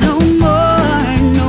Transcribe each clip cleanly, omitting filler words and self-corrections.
No more, no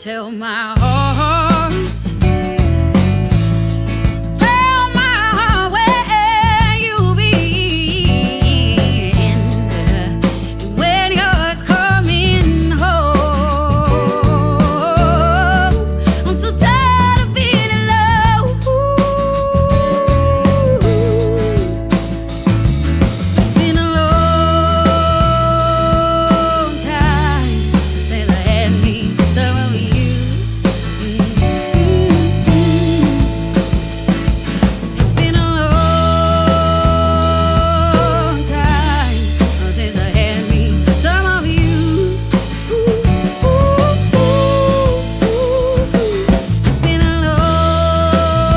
tell my heart, tell my heart where you've been when you're coming home. I'm so tired of being alone. It's been a long time since I had me some of you. It's been a long time since I had me some of you. It's been a long time.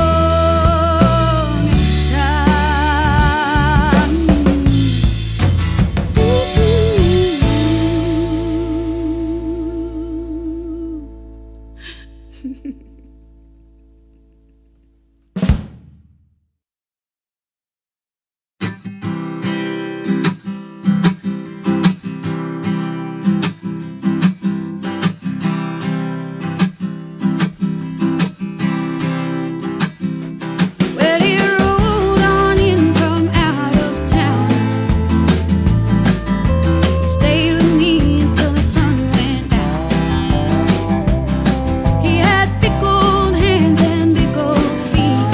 Well, he rode on in from out of town, stayed with me until the sun went down. He had big old hands and big old feet.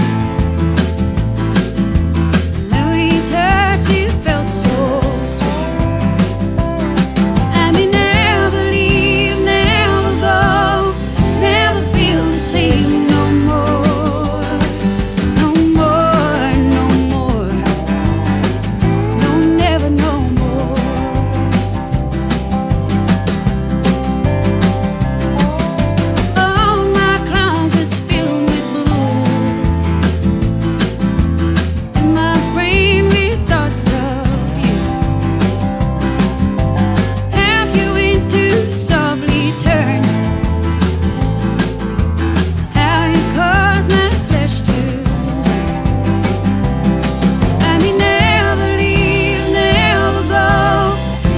When we touched, it felt so sweet. And he never leave, never go, never feel the same no more. No more, no more, no, never no more. Oh, my closet's filled with blue, and my brain with thoughts of you. How you into softly turn, how you cause my flesh to I mean, never leave, never go,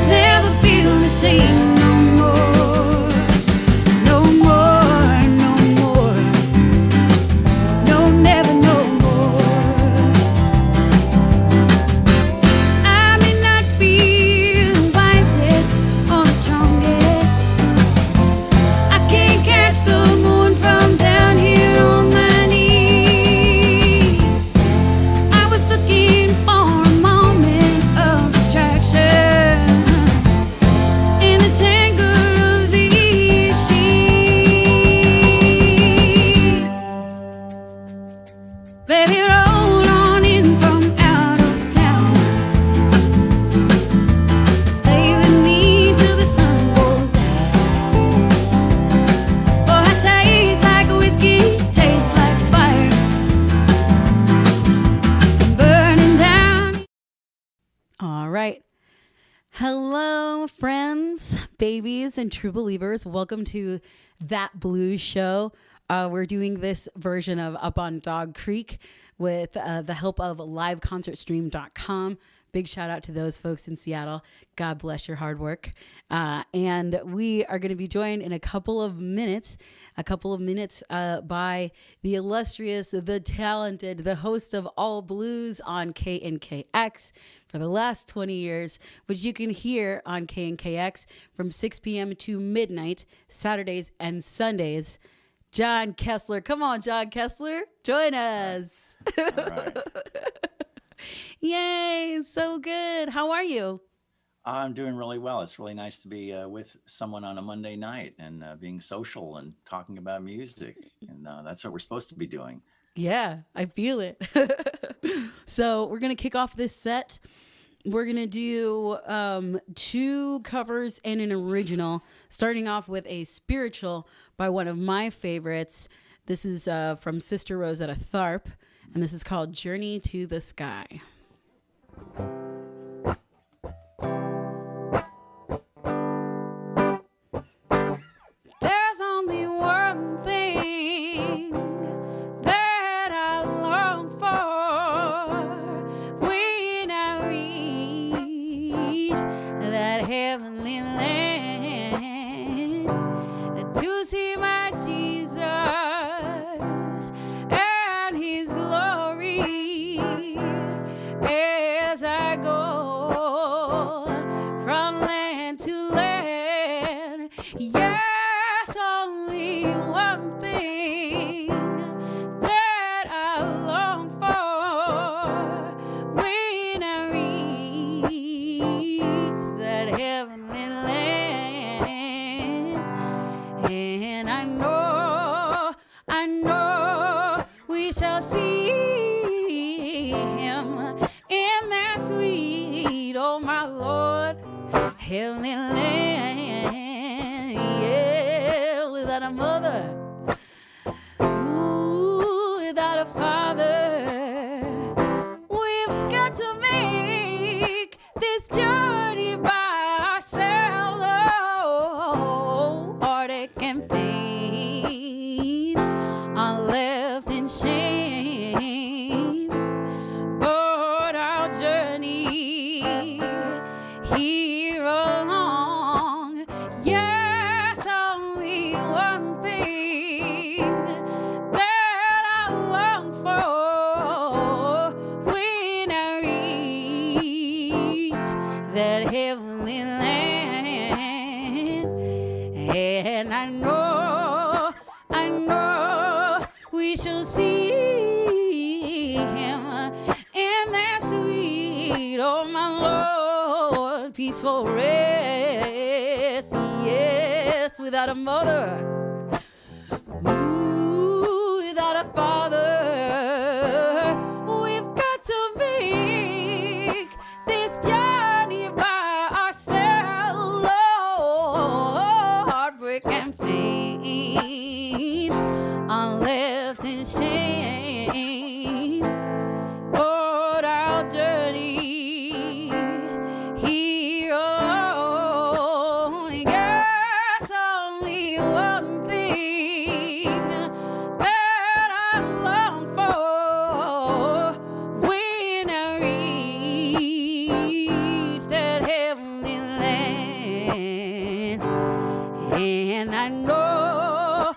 never feel the same no more. No more, no more, no, never no more. I may not be the wisest or the strongest. I can't catch the moon from down here on my knees. I was looking for a moment of distraction in the tangle of these sheets. Baby, roll on in from out of town, stay with me till the sun goes down. Oh, I taste like whiskey, taste like fire, burning down. All right. Hello, friends, babies, and true believers. Welcome to That Blues Show. We're doing this version of Up on Dog Creek with the help of liveconcertstream.com. Big shout out to those folks in Seattle. God bless your hard work. And we are going to be joined in a couple of minutes by the illustrious, the talented, the host of All Blues on KNKX for the last 20 years, which you can hear on KNKX from 6 p.m. to midnight, Saturdays and Sundays. John Kessler. Come on, John Kessler. Join us. All right. Yay. So good. How are you? I'm doing really well. It's really nice to be with someone on a Monday night and being social and talking about music. And that's what we're supposed to be doing. Yeah, I feel it. So we're going to kick off this set. We're going to do 2 covers and an original, starting off with a spiritual by one of my favorites. This is from Sister Rosetta Tharpe, and this is called Journey to the Sky. There's only one thing that I long for when I reach that heavenly land, to see my I know we shall see him in that sweet, oh my Lord, heavenly land. Yeah, without a mother, ooh, without a father, we've got to make this journey by ourselves. Oh, heartache and pain are left in shame, but our journey here along, yes, only one thing that I long for when I reach that heavenly land. And I know we shall see him in that sweet, oh my Lord, peaceful rest, yes, without a mother, ooh, without a father. We've got to make this journey by ourselves. Oh, heartbreak and pain are left in shame, but our journey here alone, yes, only one thing that I long for when I reach that heavenly land. And I know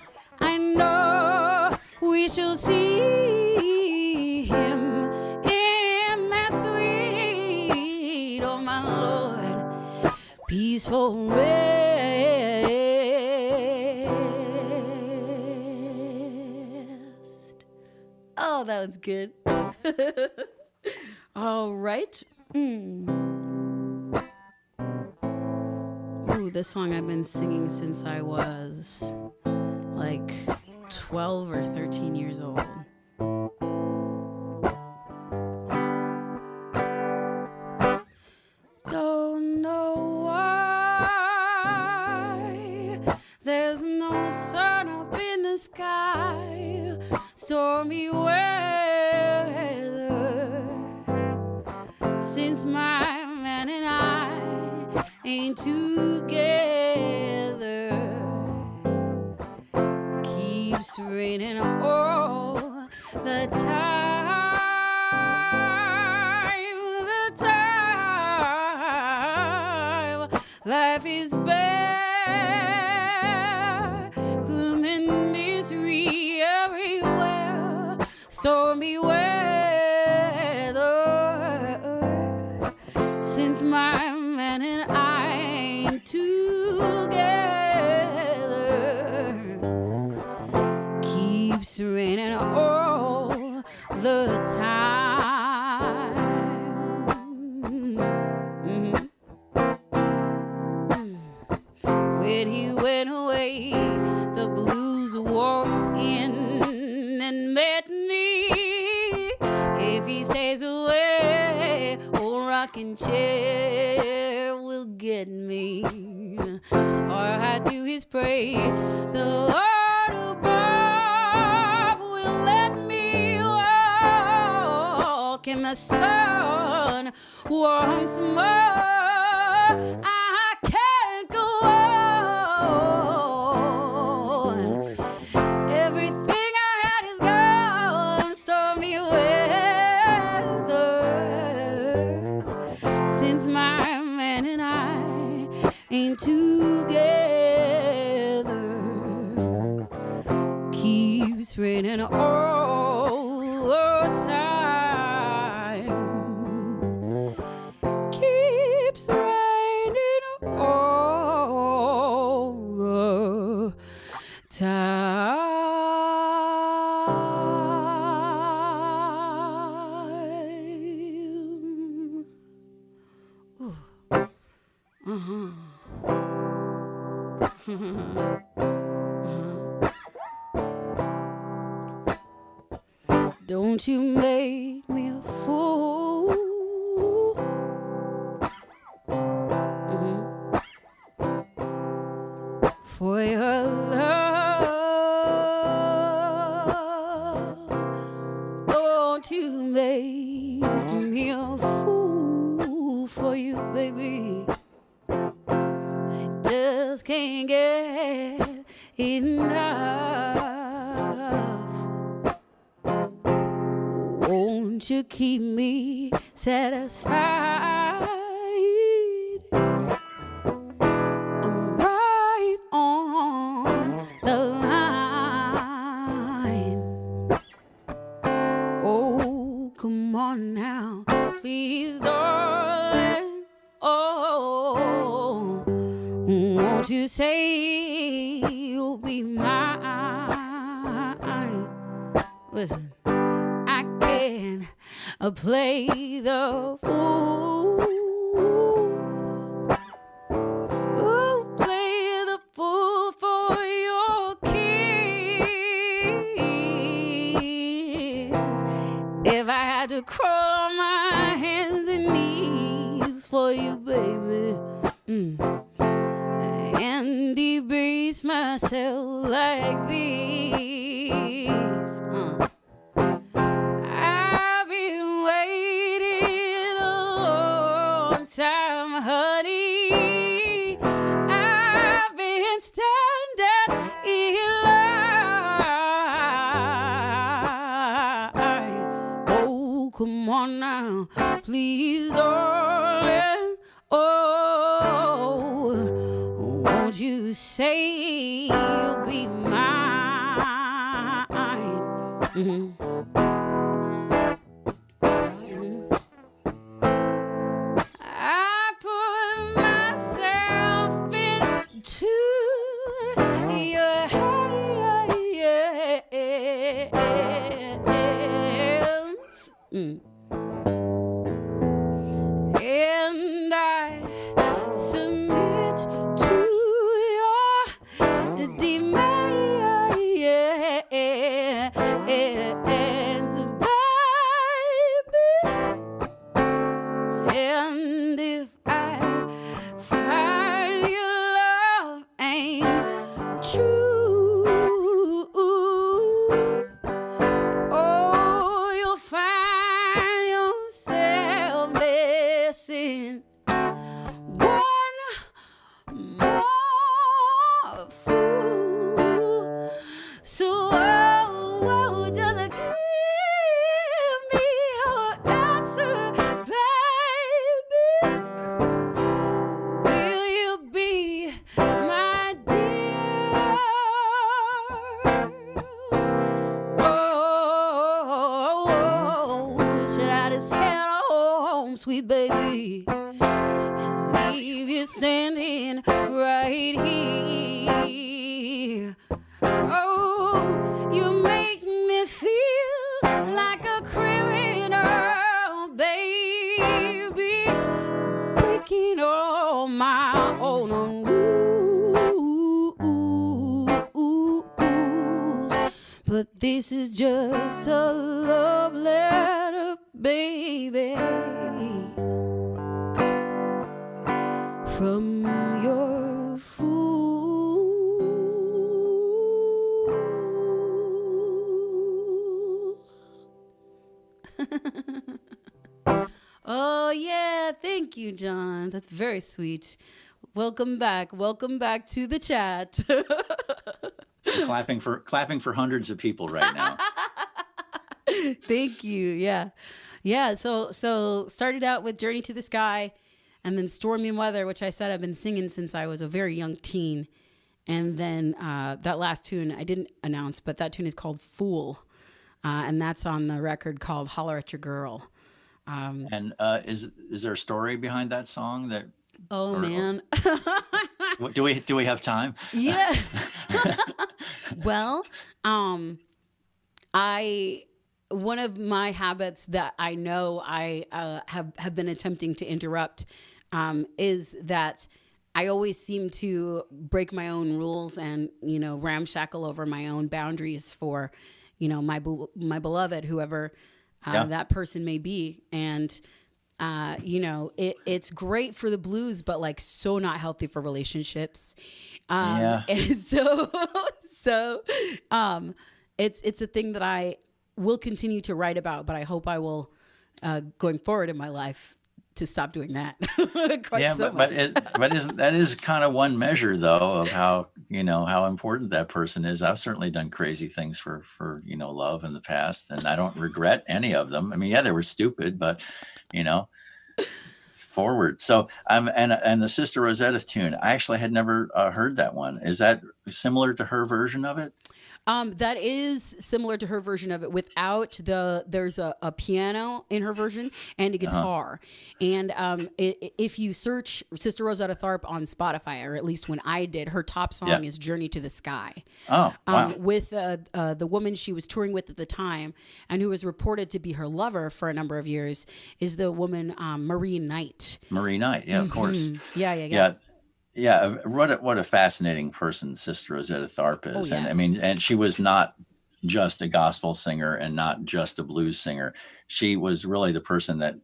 we shall see him in that sweet, oh my Lord, peaceful rest. Oh, that was good. All right. Ooh, this song I've been singing since I was like 12 or 13 years old. Don't know why there's no sun up in the sky, stormy weather, since my man and I ain't together. Keeps raining all the time. Life is bare, gloom and misery everywhere, stormy weather, since my man and I ain't together. Keeps raining all the time. When he went away, the blues walked in and met me. If he stays away, old rocking chair will get me. All I do is pray the Lord above will let me walk in the sun once more. I can't go on. Everything I had is gone, stormy weather, since my man and I ain't together. Keeps raining all the time. Keeps raining all the time. Ooh. Uh-huh. Won't you make me a fool? For your love, won't you make me a fool for you, baby? I just can't get enough. Won't you keep me satisfied? I'm right on the line. Oh, come on now, please, darling. Oh, won't you say you'll be mine? Listen, I can play the fool. Ooh, play the fool for your kiss. If I had to crawl on my hands and knees for you, baby, and debase myself like this, I've been waiting a long time, honey. I've been standing in line. Oh, come on now, please, darling. Oh, won't you say you'll be mine? I put myself into your hands, and I submit to your demands, baby. And if I find your love ain't true, oh, you'll find yourself missing one more fool. So, just give me your answer, baby. Will you be my dear? Oh, should I just head home, sweet baby, and leave you standing right here? Oh, you make me feel like a criminal, baby, breaking all my own rules. But this is just a love letter, baby, from your fool. Oh, yeah. Thank you, John. That's very sweet. Welcome back. Welcome back to the chat. clapping for hundreds of people right now. Thank you. Yeah. Yeah. So started out with Journey to the Sky, and then Stormy Weather, which I said I've been singing since I was a very young teen. And then that last tune I didn't announce, but that tune is called Fool. And that's on the record called Holler at Your Girl. And is there a story behind that song? That man. do we have time? Yeah. Well, one of my habits that I know I have been attempting to interrupt is that I always seem to break my own rules and, ramshackle over my own boundaries for, my beloved, whoever that person may be. And, it's great for the blues, but like so not healthy for relationships. And so it's a thing that I will continue to write about, but I hope I will, going forward in my life, to stop doing that. That is kind of one measure though of how important that person is. I've certainly done crazy things for love in the past, and I don't regret any of them. I mean, yeah, they were stupid, but forward. So and the Sister Rosetta tune, I actually had never heard that one. Is that similar to her version of it? That is similar to her version of it without there's a piano in her version and a guitar. And if you search Sister Rosetta Tharpe on Spotify, or at least when I did, her top song is Journey to the Sky. Oh, wow. With the woman she was touring with at the time and who was reported to be her lover for a number of years is the woman Marie Knight. Marie Knight, yeah, of course. Yeah. Yeah, what a fascinating person Sister Rosetta Tharpe is. Oh, yes. And she was not just a gospel singer and not just a blues singer. She was really the person that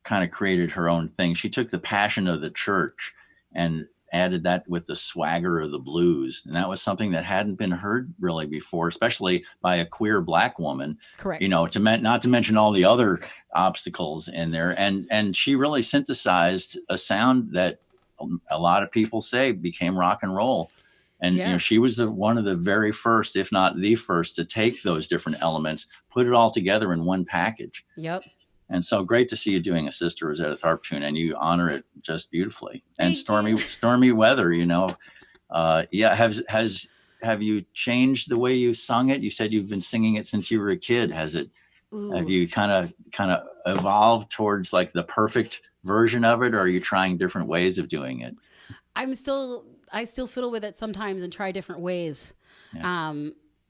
kind of created her own thing. She took the passion of the church and added that with the swagger of the blues. And that was something that hadn't been heard really before, especially by a queer Black woman. Correct. Not to mention all the other obstacles in there. And she really synthesized a sound that a lot of people say became rock and roll. And she was one of the very first, if not the first, to take those different elements, put it all together in one package. Yep. And so great to see you doing a Sister Rosetta Tharpe tune, and you honor it just beautifully. And stormy weather, have you changed the way you sung it? You said you've been singing it since you were a kid. Have you kind of evolved towards like the perfect version of it, or are you trying different ways of doing it? I still fiddle with it sometimes and try different ways. Yeah.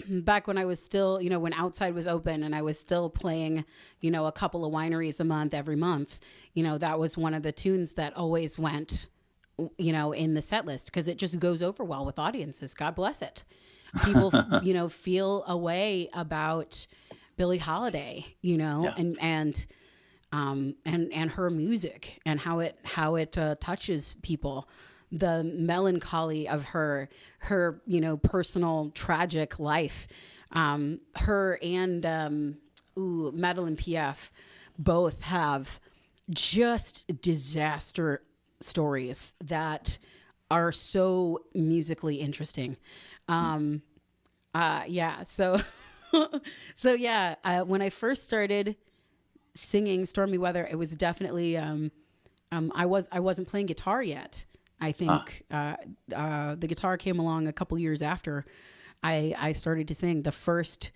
Back when I was still, when outside was open and I was still playing, a couple of wineries a month, every month, that was one of the tunes that always went, in the set list, because it just goes over well with audiences. God bless it. People, feel a way about Billie Holiday, and her music and how it touches people. The melancholy of her personal tragic life. Her and Madeline P.F. both have just disaster stories that are so musically interesting. So when I first started singing Stormy Weather, it was definitely I wasn't playing guitar yet. I think the guitar came along a couple years after I started to sing. The first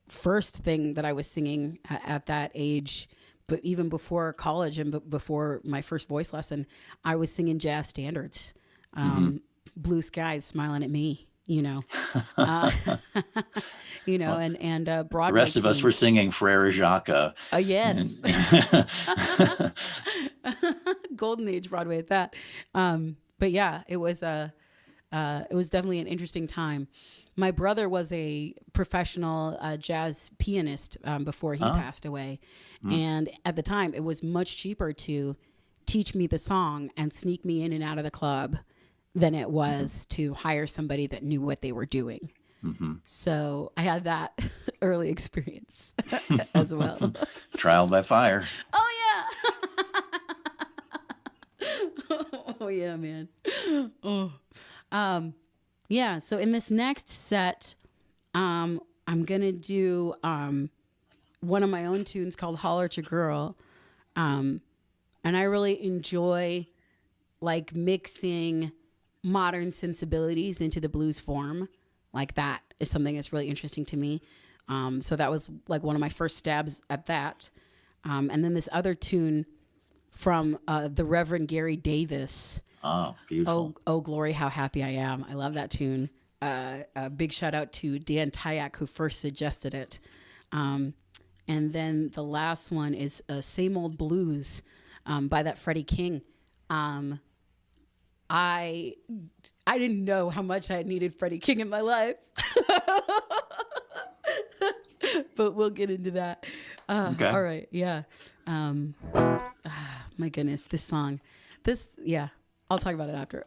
thing that I was singing at that age, but even before college and before my first voice lesson, I was singing jazz standards. Blue skies smiling at me, and Broadway. The rest of us were singing Frere Jacques. Yes. Golden age Broadway at that. But yeah, it was definitely an interesting time. My brother was a professional jazz pianist before he passed away. And at the time, it was much cheaper to teach me the song and sneak me in and out of the club than it was to hire somebody that knew what they were doing. So I had that early experience as well. Trial by fire. Oh, yeah. Oh, yeah, man. Yeah, so in this next set, I'm going to do one of my own tunes called Holler at Your Girl. And I really enjoy like mixing modern sensibilities into the blues form. Like that is something that's really interesting to me. So that was like one of my first stabs at that. And then this other tune from the Reverend Gary Davis. Oh, beautiful. Oh, Glory, How Happy I Am. I love that tune. A big shout out to Dan Tyak, who first suggested it. And then the last one is Same Old Blues by that Freddie King. I didn't know how much I needed Freddie King in my life. but we'll get into that. Okay. All right. Yeah. My goodness, this song. Yeah, I'll talk about it after.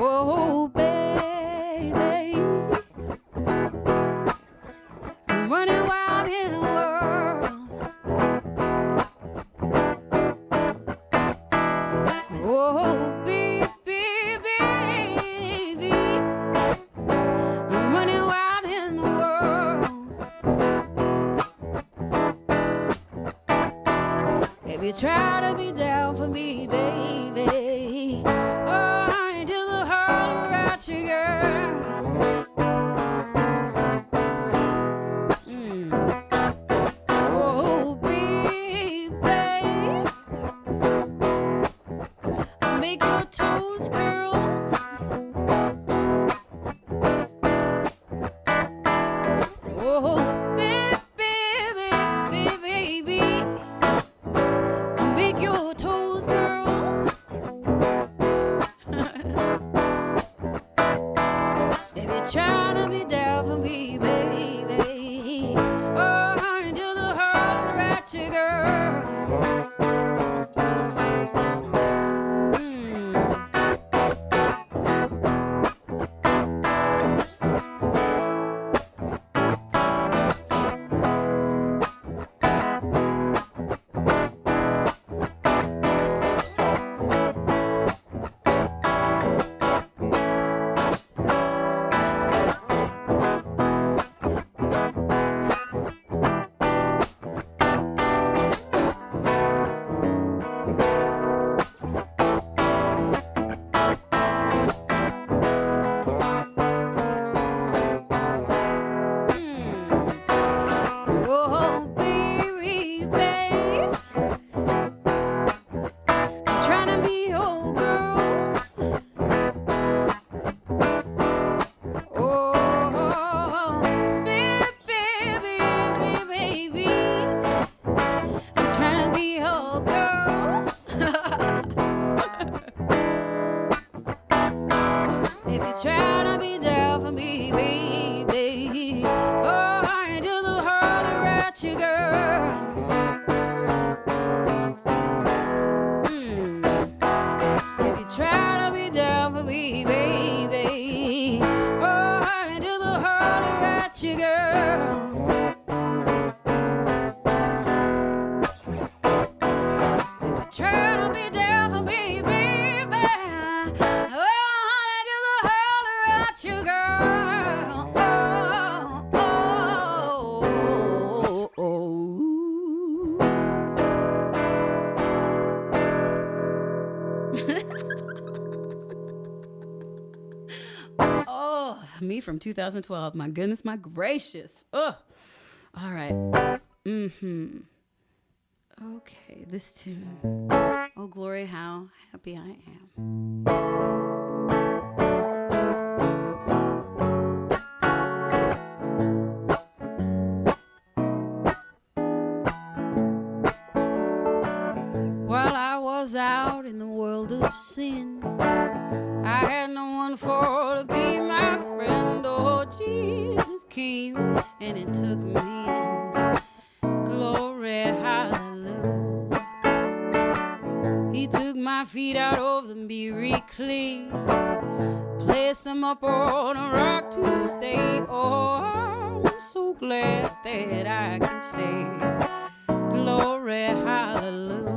Oh, baby, I'm running wild in the world. Oh, baby, baby, I'm running wild in the world. If you try to be down for me, baby, oh, honey, do the holler at you, girl. Oh, baby, make your toes curl. Oh, baby, baby, make your toes curl. If you're trying to be down for me, baby, oh, honey, do the holler at you, girl. Oh, baby, babe, I'm trying to be your girl. Oh, baby, baby, I'm trying to be your girl. If you try to be down for me, baby, oh, honey, do the holler at you, girl. If you try to be down for me, baby, oh, honey, do the holler at you, girl. If you try to be down for me, baby, oh, honey, do the holler at you, girl. Oh, oh, oh, oh, me from 2012. My goodness, my gracious. Oh, all right. Okay, this tune. Oh, glory, how happy I am. While I was out in the world of sin, I had no one for to be my friend. Oh, Jesus came and it took me in. Glory, hallelujah. He took my feet out of the mirror clay, placed them up on a rock to stay. Oh, I'm so glad that I can say, glory, hallelujah.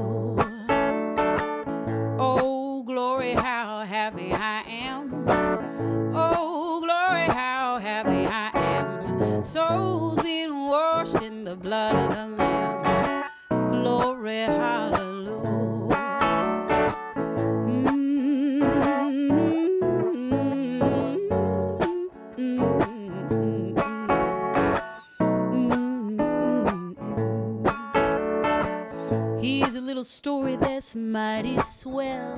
Oh, glory, how happy I am. Oh, glory, how happy I am. Souls been washed in the blood of the Lamb. Glory, hallelujah. Here's a little story story that's mighty swell.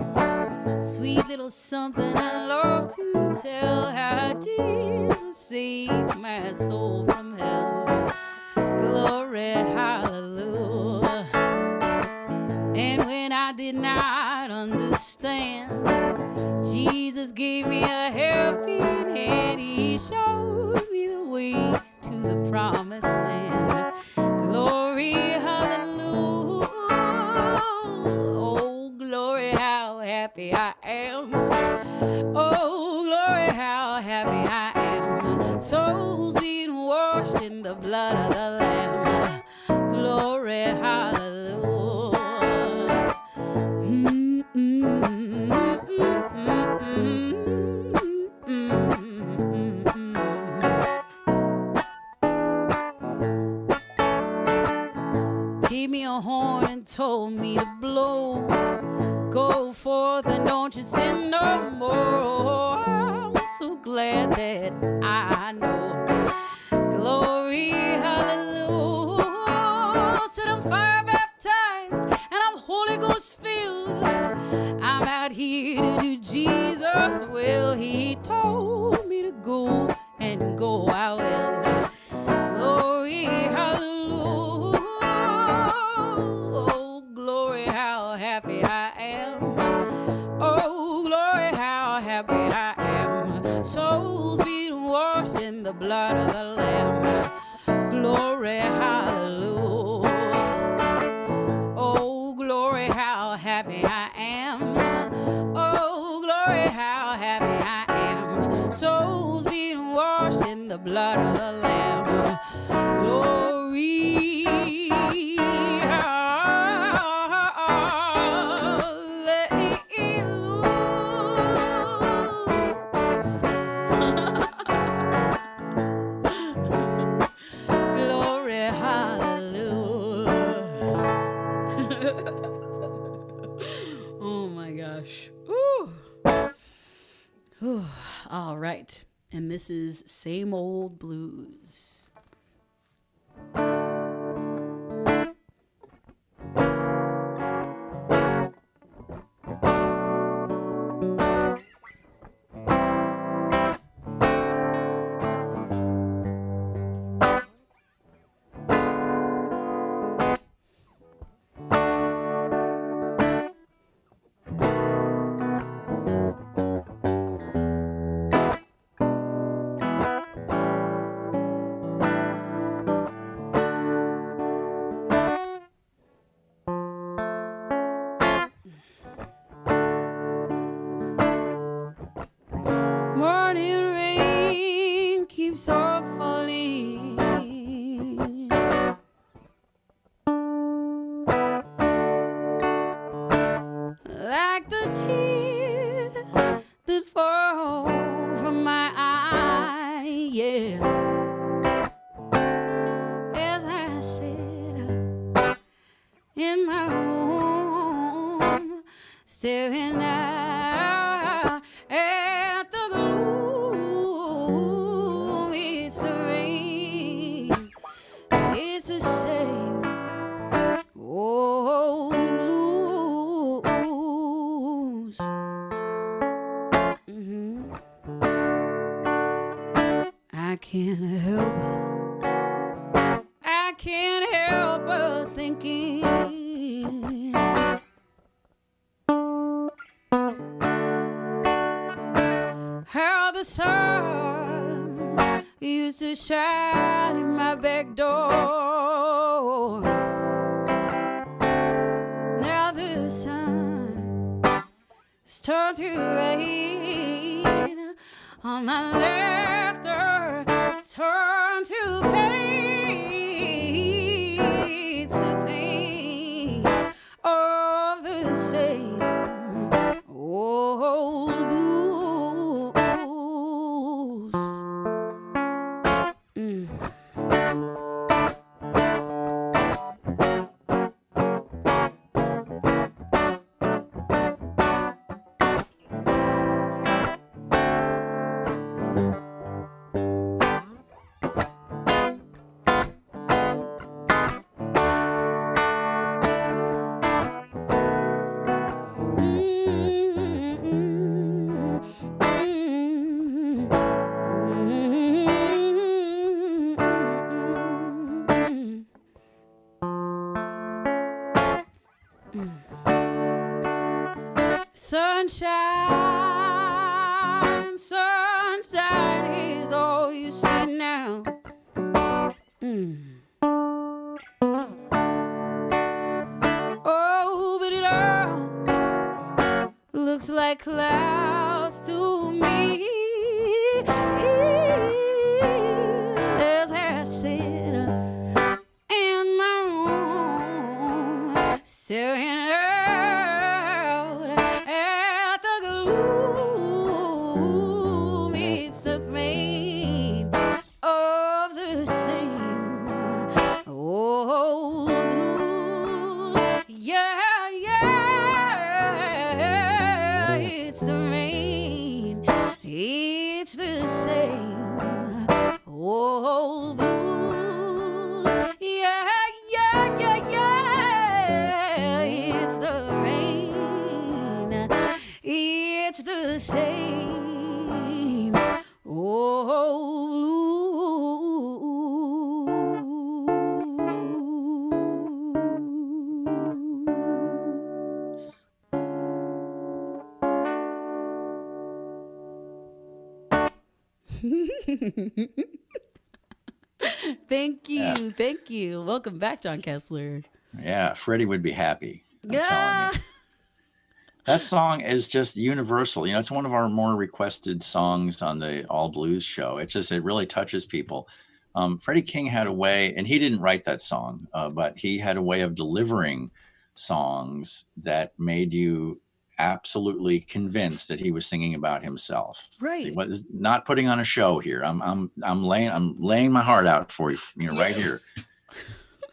Sweet little something I love to tell, how Jesus saved my soul from hell. Glory, hallelujah. And when I did not understand, Jesus gave me a helping hand. He showed me the way to the promised land. Glory, hallelujah. Oh, glory, how happy I am. Oh, glory, how happy I am. Souls being washed in the blood of the Lamb. Glory, hallelujah. Gave me a horn and told me to blow. Go forth and don't you sin no more. I'm so glad that I know. Glory, hallelujah. Said I'm fire baptized and I'm Holy Ghost filled. I'm out here to do Jesus' will. He told me to go and go I will. Glory, hallelujah. Oh, glory, how happy I am. Oh, glory, how happy I am. Souls being washed in the blood of the Lamb. Glory, hallelujah. Oh, glory, how happy I am. Oh, glory, how happy I am. Souls being washed in the blood of the Lamb. Glory, glory, hallelujah. Oh my gosh. Ooh. Ooh. All right. And this is Same Old Blues. Morning rain keeps on falling. Like the tears that fall from my eye, yeah. As I sit in my room, staring out at the gloom. It's the rain, it's the same old blues. I can't help but thinking how the sun used to shine in my back door. Now the sun has turned to rain on my laughter, turned to pain. It's the pain of the same old blues. Sunshine, sunshine is all you see now. Oh, but it all looks like clouds to me. As I sit in my room, staring out at the gloom. It's the pain of the same old blues. Yeah, yeah, it's the rain. It's the same old blues. Yeah, yeah, yeah, yeah. It's the rain. It's the same old blues. Thank you. Yeah. Thank you. Welcome back, John Kessler. Yeah, Freddie would be happy. I'm telling Yeah. you. That song is just universal. You know, it's one of our more requested songs on the All Blues show. It really touches people. Freddie King had a way, and he didn't write that song, but he had a way of delivering songs that made you absolutely convinced that he was singing about himself. Right. He was not putting on a show here. I'm laying my heart out for you, right here.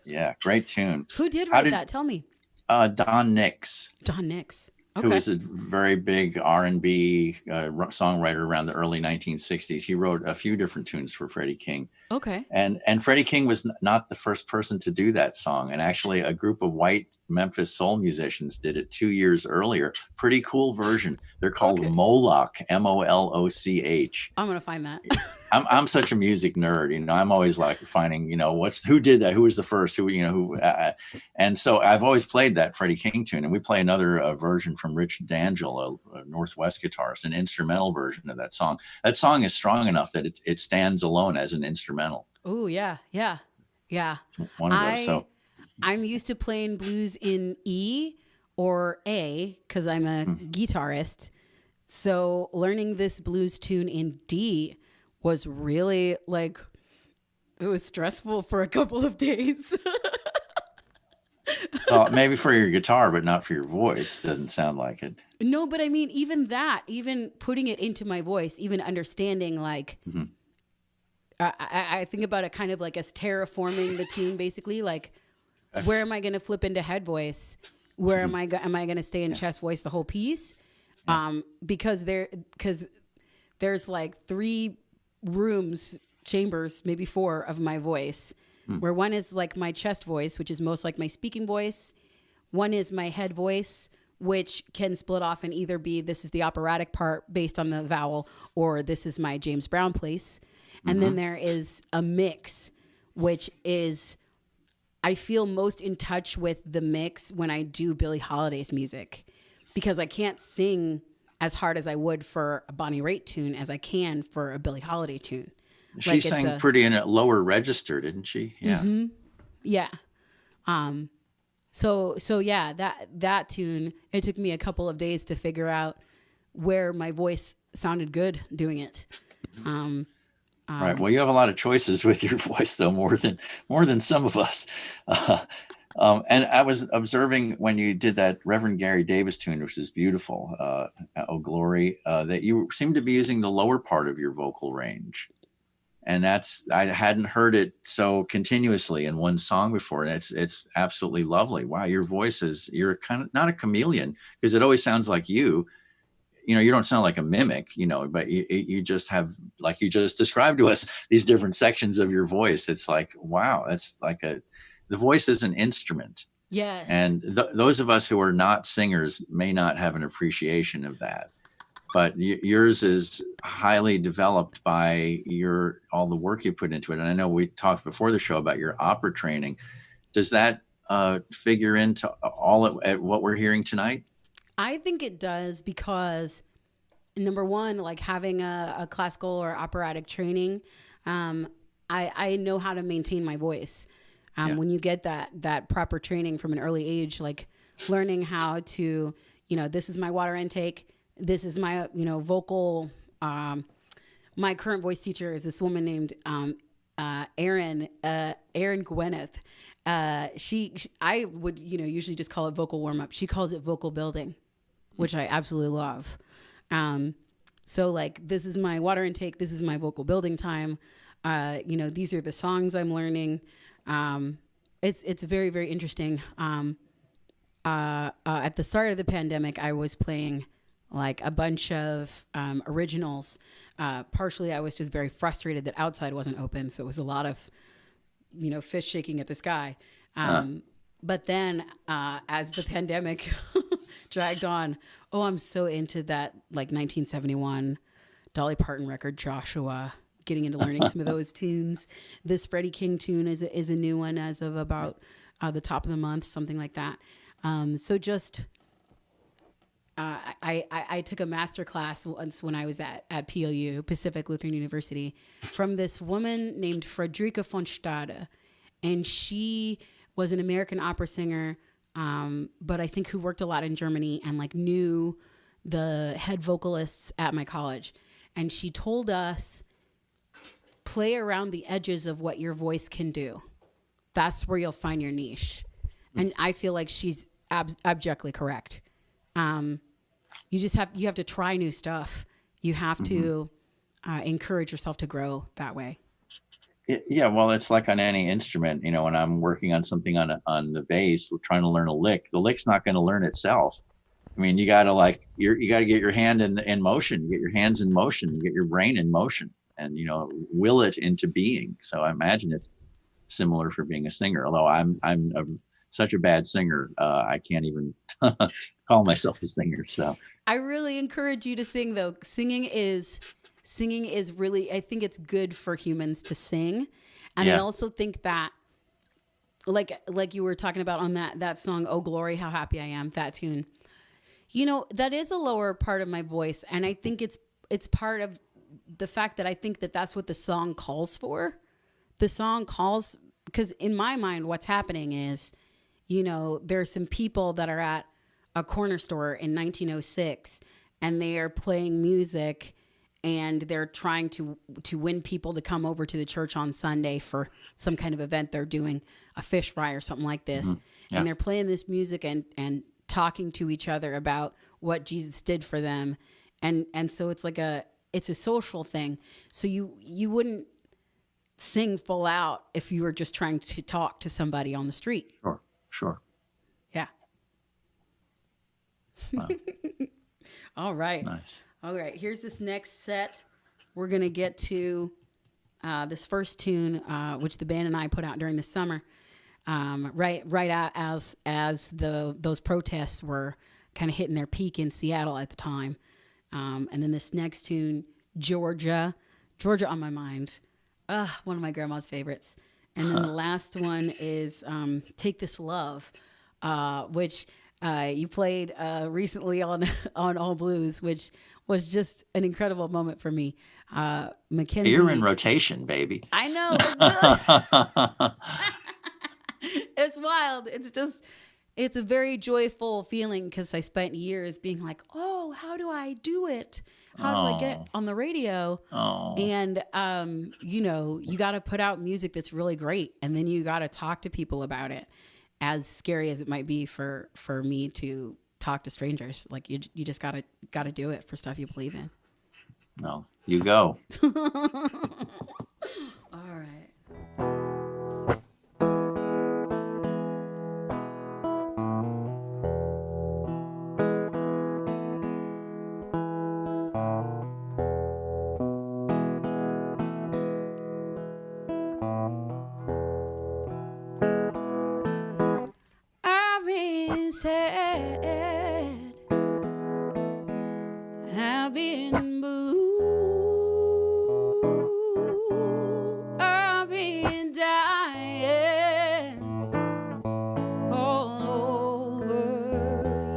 Yeah, great tune. Who did write that? Tell me. Don Nix. Don Nix. Okay. Who was a very big R&B songwriter around the early 1960s. He wrote a few different tunes for Freddie King. Okay. And Freddie King was not the first person to do that song. And actually a group of white Memphis soul musicians did it 2 years earlier. Pretty cool version. They're called Moloch, Moloch. I'm going to find that. I'm such a music nerd, I'm always like finding, who did that? Who was the first? And so I've always played that Freddie King tune, and we play another version from Rich D'Angelo, a Northwest guitarist, an instrumental version of that song. That song is strong enough that it stands alone as an instrumental. Oh yeah. One of those. So I'm used to playing blues in E or A because I'm a guitarist. So learning this blues tune in D was really it was stressful for a couple of days. Well, maybe for your guitar, but not for your voice. Doesn't sound like it. No, but I mean, even putting it into my voice, even understanding I think about it kind of like as terraforming the tune, basically. Like, where am I going to flip into head voice? Where am I going to stay in chest voice the whole piece? Because there's like 3 chambers, maybe 4 of my voice, where one is like my chest voice, which is most like my speaking voice. One is my head voice, which can split off and either be this is the operatic part based on the vowel, or this is my James Brown place. And then there is a mix, which is, I feel most in touch with the mix when I do Billie Holiday's music, because I can't sing as hard as I would for a Bonnie Raitt tune as I can for a Billie Holiday tune. She sang pretty in a lower register, didn't she? Yeah. Mm-hmm. Yeah. So yeah, that tune, it took me a couple of days to figure out where my voice sounded good doing it. Right. Well, you have a lot of choices with your voice, though, more than some of us. And I was observing when you did that Reverend Gary Davis tune, which is beautiful, "Oh Glory," that you seem to be using the lower part of your vocal range. And I hadn't heard it so continuously in one song before. And it's absolutely lovely. Wow, your voice you're kind of not a chameleon, because it always sounds like you. You don't sound like a mimic, but you just have, like you just described to us, these different sections of your voice. It's like, wow, that's like the voice is an instrument. Yes. And those of us who are not singers may not have an appreciation of that. But yours is highly developed by all the work you put into it. And I know we talked before the show about your opera training. Does that figure into all at what we're hearing tonight? I think it does because, number one, like having a classical or operatic training, I know how to maintain my voice. When you get that proper training from an early age, like learning how to, this is my water intake, this is my, vocal. My current voice teacher is this woman named Erin Gwyneth. I would, usually just call it vocal warm up. She calls it vocal building, which I absolutely love. So like, this is my water intake. This is my vocal building time. These are the songs I'm learning. It's very, very interesting. At the start of the pandemic, I was playing like a bunch of originals. Partially, I was just very frustrated that outside wasn't open. So it was a lot of, fish shaking at the sky. But then as the pandemic dragged on, I'm so into that like 1971 Dolly Parton record, Joshua, getting into learning some of those tunes. This Freddie King tune is a new one as of about the top of the month, something like that. So just... I took a master class once when I was at PLU, Pacific Lutheran University, from this woman named Friederike von Stade. And she was an American opera singer, but I think who worked a lot in Germany and like knew the head vocalists at my college. And she told us, play around the edges of what your voice can do. That's where you'll find your niche. And I feel like she's abjectly correct. You have to try new stuff. You have to encourage yourself to grow that way. Yeah, well, it's like on any instrument. When I'm working on something on the bass, we're trying to learn a lick. The lick's not going to learn itself. I mean, you got to you got to get your hand in motion. You get your hands in motion. You get your brain in motion, and will it into being. So I imagine it's similar for being a singer. Although I'm such a bad singer, I can't even call myself a singer. So I really encourage you to sing, though. Singing is really, I think it's good for humans to sing. And I also think that, like you were talking about on that song, Oh Glory, How Happy I Am, that tune, that is a lower part of my voice. And I think it's part of the fact that I think that that's what the song calls for. The song calls, because in my mind, what's happening is, there's some people that are at a corner store in 1906 and they are playing music and they're trying to win people to come over to the church on Sunday for some kind of event. They're doing a fish fry or something like this. And they're playing this music and talking to each other about what Jesus did for them. And so it's like it's a social thing. So you wouldn't sing full out if you were just trying to talk to somebody on the street. Sure. Yeah. Wow. All right. Nice. All right. Here's this next set. We're going to get to this first tune, which the band and I put out during the summer, right out as those protests were kind of hitting their peak in Seattle at the time. And then this next tune, Georgia on My Mind. One of my grandma's favorites. And then the last one is Take This Love, which you played recently on All Blues, which was just an incredible moment for me. Mackenzie, you're in rotation, baby. I know. It's wild. It's a very joyful feeling because I spent years being like, oh, how do I do it? How do I get on the radio? And, you got to put out music that's really great. And then you got to talk to people about it. As scary as it might be for me to talk to strangers, like you just got to do it for stuff you believe in. No, you go. All right. Sad, I've been blue, I've been dying all over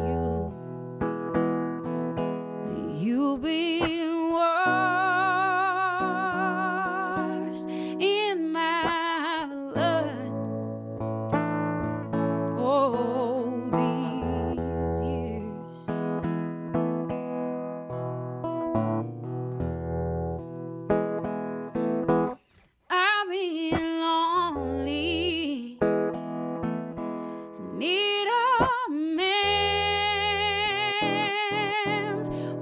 you. to be washed in my blood. Oh, these years. I've been lonely, need a man's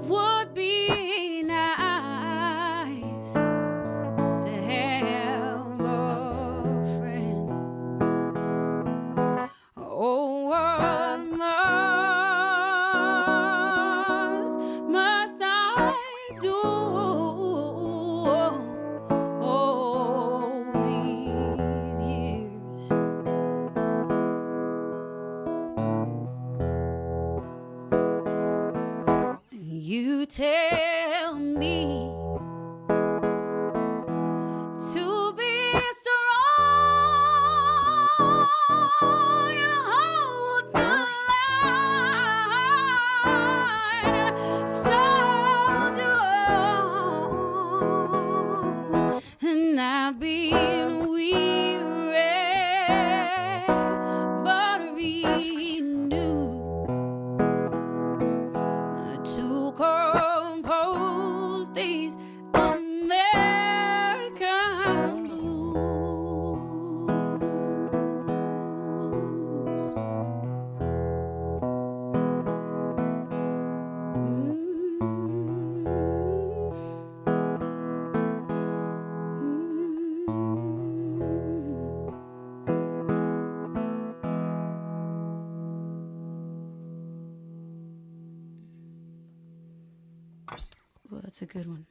would be nice to have a friend. Oh, what must I do? Oh, these years. You tell me to be strong and hold the line, soldier on. And I've been weary, but renewed to compose these American blues. Well, that's a good one.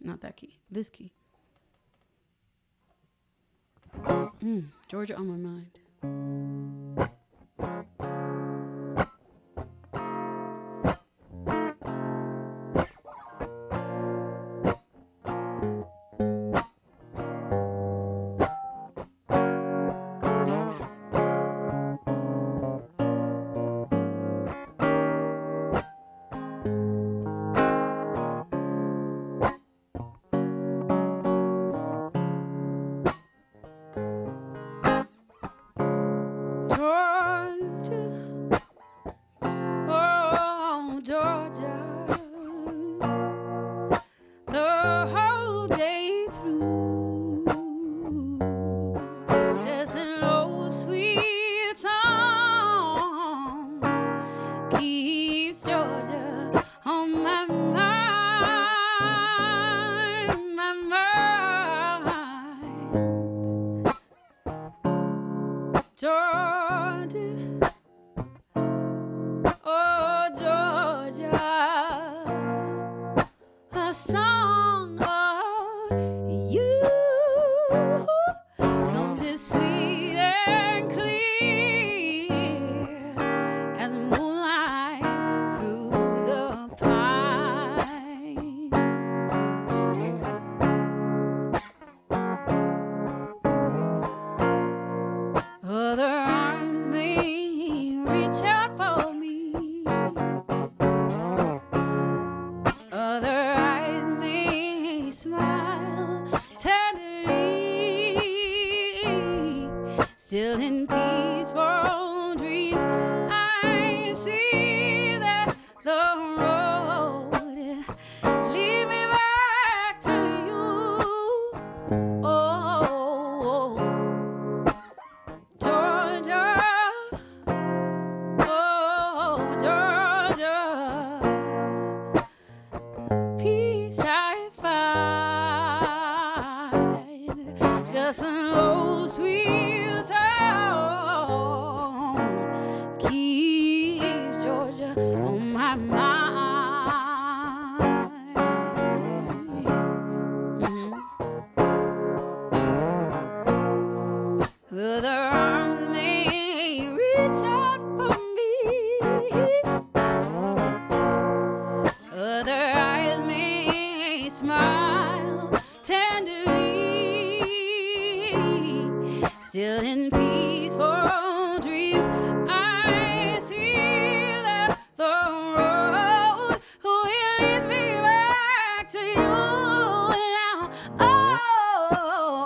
Not that key. This key. Georgia on my mind. Georgia, oh Georgia, the whole day through, just an old sweet song keeps Georgia on my mind, my mind. Georgia, oh Georgia, a song of you comes as sweet and clear as moonlight through the pines. Other arms may reach out for me, other eyes may smile tenderly, still in peaceful dreams I see that the road lead me back to you. Oh, Georgia, oh Georgia, peace I find, just an old sweet song still in peaceful dreams. I see that the road will lead me back to you now.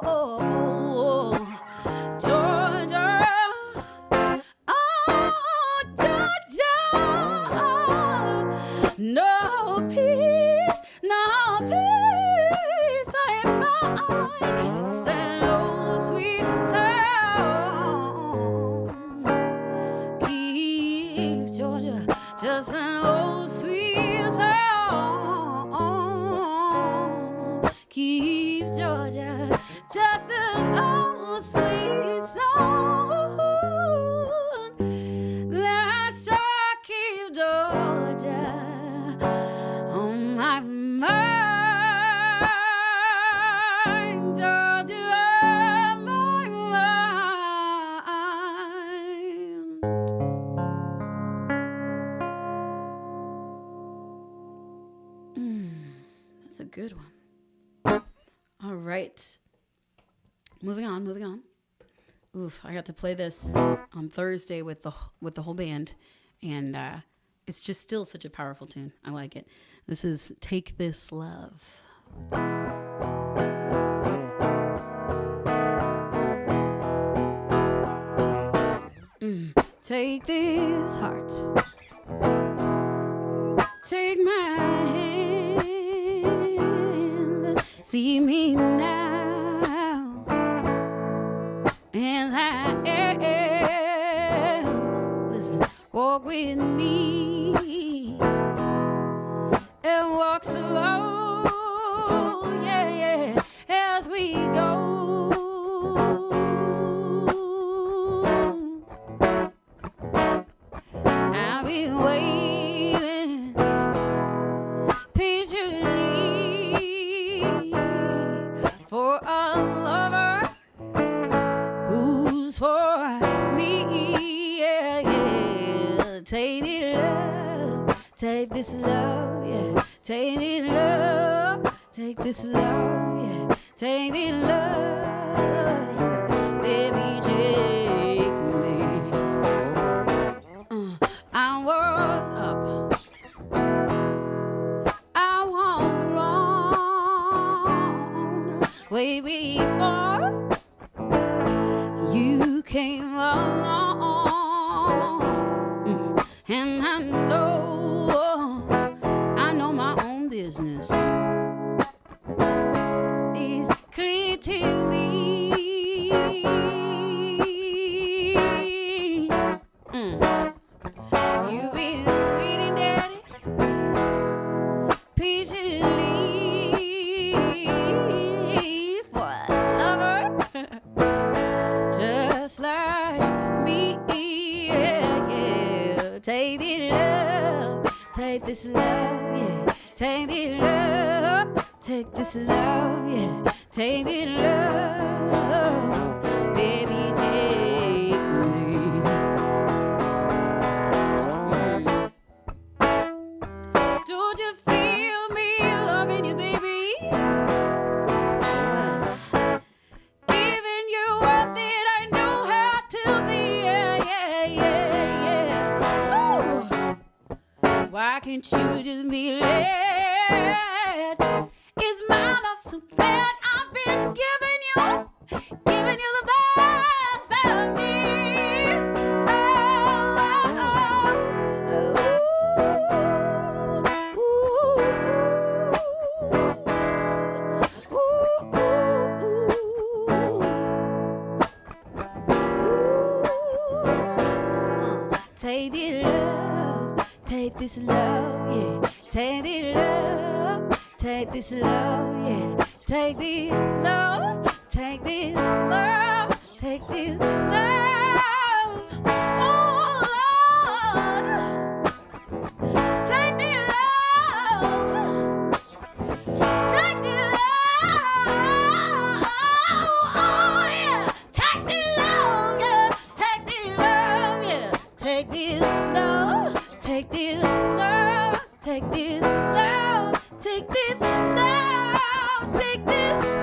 Oh, Georgia. Oh, Georgia. No peace, no peace I find. Just an old sweet sound. Keep Georgia, just an old sweet sound. Keep Georgia, just an old sweet song. That sure keep Georgia on my mind, Georgia on my mind. That's a good one. All right. Moving on. Oof, I got to play this on Thursday with the whole band, and it's just still such a powerful tune. I like it. This is Take This Love. Take this heart, take my hand, see me now as I am. Listen, walk with me and walk slow, yeah, as we go. I'll be waiting patiently for a lover who's for me, yeah. Take it love, take this love, yeah. Take it love, take this love, yeah. Take it love, baby, take me. I was up, I was grown way before you came along, and I know my own business is clear to me. You've been waiting, Daddy, patiently for a lover just like me, yeah. Take this love, take this love, yeah. Take this love, take this love, yeah. Take this love, baby, take me. Don't you feel me loving you, baby? Giving you all that I know how to be, yeah. Ooh. Why can't you just be let? Is my love so bad? I've been giving you the best of me. Take this love, take this love, yeah. Take this love, take this love, yeah. Take this love, take this love, take this love. Oh Lord, take this love, take this love. Oh yeah, take this love, yeah. Take this love, yeah. Take this love, take this love, take this love, take this love, take this love.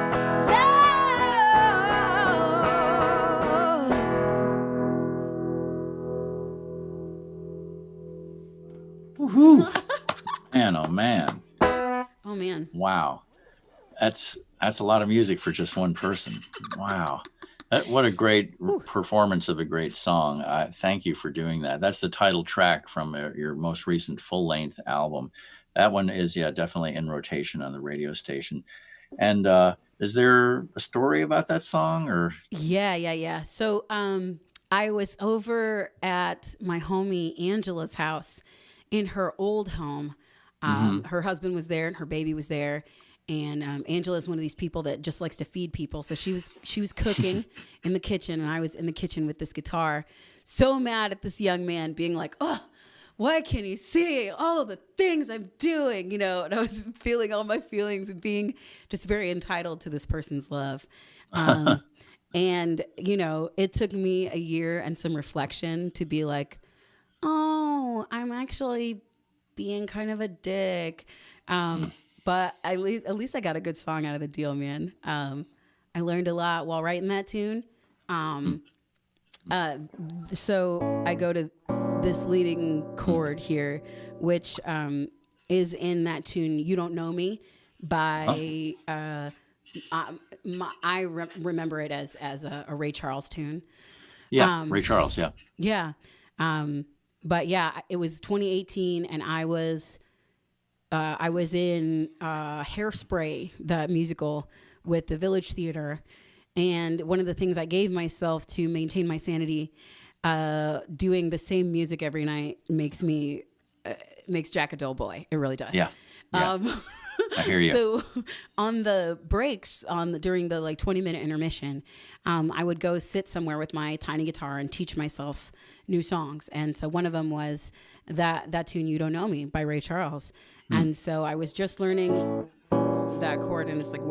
man, oh man. Oh man. Wow. That's a lot of music for just one person. Wow. What a great Whew. performance of a great song. Thank you for doing that. That's the title track from your most recent full-length album. That one is, yeah, definitely in rotation on the radio station. And is there a story about that song or? Yeah. So, I was over at my homie Angela's house in her old home. Her husband was there and her baby was there. And Angela is one of these people that just likes to feed people. So she was cooking in the kitchen, and I was in the kitchen with this guitar, so mad at this young man being like, "Oh, why can't you see all the things I'm doing?" And I was feeling all my feelings and being just very entitled to this person's love. And, it took me a year and some reflection to be like, oh, I'm actually being kind of a dick. But at least I got a good song out of the deal, man. I learned a lot while writing that tune. So I go to this leading chord here, which is in that tune, "You Don't Know Me" by... I remember it as a Ray Charles tune. Yeah, Ray Charles, yeah. Yeah. But yeah, it was 2018, and I was in Hairspray, the musical, with the Village Theater. And one of the things I gave myself to maintain my sanity, doing the same music every night makes Jack a dull boy. It really does. Yeah. I hear you. So on the breaks, during the 20-minute intermission, I would go sit somewhere with my tiny guitar and teach myself new songs. And so one of them was that tune, "You Don't Know Me" by Ray Charles. And so I was just learning that chord, and it's like,